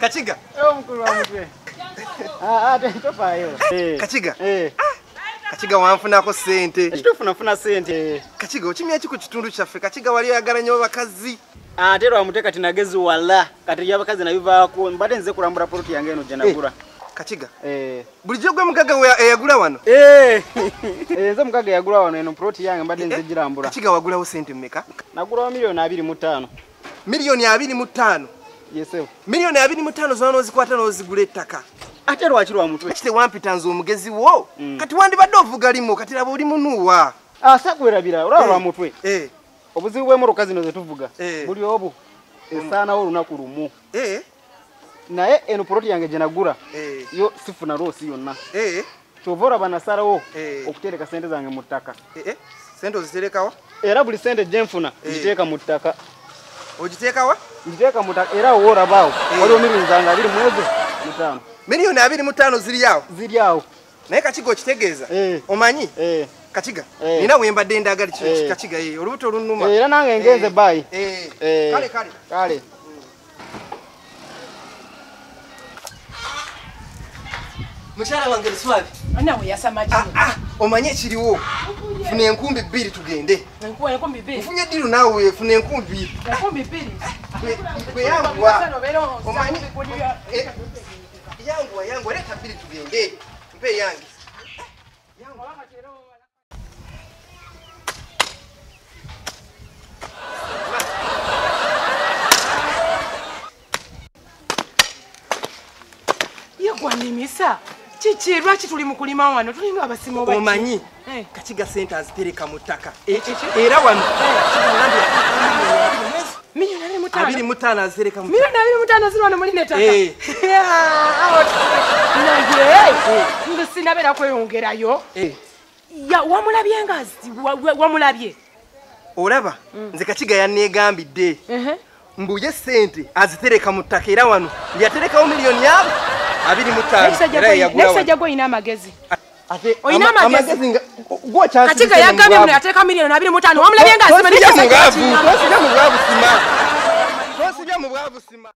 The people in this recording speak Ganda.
Kachiga. Mkulu wa mutwe. Tofayo. Kachiga. Kachiga wanfunako sente. Kitufuna sente. Kachiga ochimya ki ku kitundu kyaffe. Kachiga wali yagala nnyo bakazi. Atero amuteka tinagezi wala. Kati yabakazi na bivaako mbade nze kulambula poloti yange eno janagura. Kachiga. Bulijjo gwe mugaga yagula wano. Nze mugaga yagula wano eno poloti yange mbade nze girambula. Kachiga wagulawo sente mmeka? Nagula milioni 25. Milioni 25. Yesewo. Milioni 25 zona ozikwata n'ozigula ettaka. Ate lwaki lwa mutwe. Kite wampita nze omugezi wo. Kati wandibadde ovuga limo kati laba oli munuwa. Sagwerabira olwa lwa mutwe. Obuzibu bw'emmotoka zino ze tuvuga. Buli obu esaanawo olunaku lumu. Naye eno poloti yange gye nagula yo sifuna loosi yonna. Kyova olaba nasalawo okutereka sente zange mu ttaka. Sente oziterekawa? Era buli sente gye nfuna ngiteeka mu ttaka. Ogiteekawa? Ngiteeka mu ttaka era wo olabaawo waliwo milioni zange 25. Milioni 25 ziri awo? Ziri awo. Naye Kachiga okitegeeza? Omanyi? Kachiga nina wembadde ndagali Kachiga olubuto lunnuma. Era nange ngenze bayi. Kale. Mukyala wange Luswabi. Nawe yasamaji. Omanye kiriwo. Funa enkumbi 2 tugende. Enkumbi 2. Ufunye diru nawe funa enkumbi 2. Enkumbi 2. Kwe yangwa. Omanye yangwa leta 2 tugende. Mpe yange. Yangwa bakatero. Yegwa nimisa. Chichi lwaki tuli mu kulima wano tulinga abasimo baki. Omanyi Kachiga sente azitereka mu ttaka. Era wano milioni 25 azitereka mu ttaka. Milioni 25 ziri wano muri netaka. Ngo sinabera kweyongerayo. Ya wamulabye ngazi wamulabye. Olaba nze Kachiga yanneegambidde. Mbuye sente azitereka mu ttaka era wano yaterekawo milioni yabo 25. Next jago ina magezi. Oyina magezi gwo chance. Kachiga yagambye mu yateka milioni 25 wamulabye ngazi mane Tosija mu bwavu sima.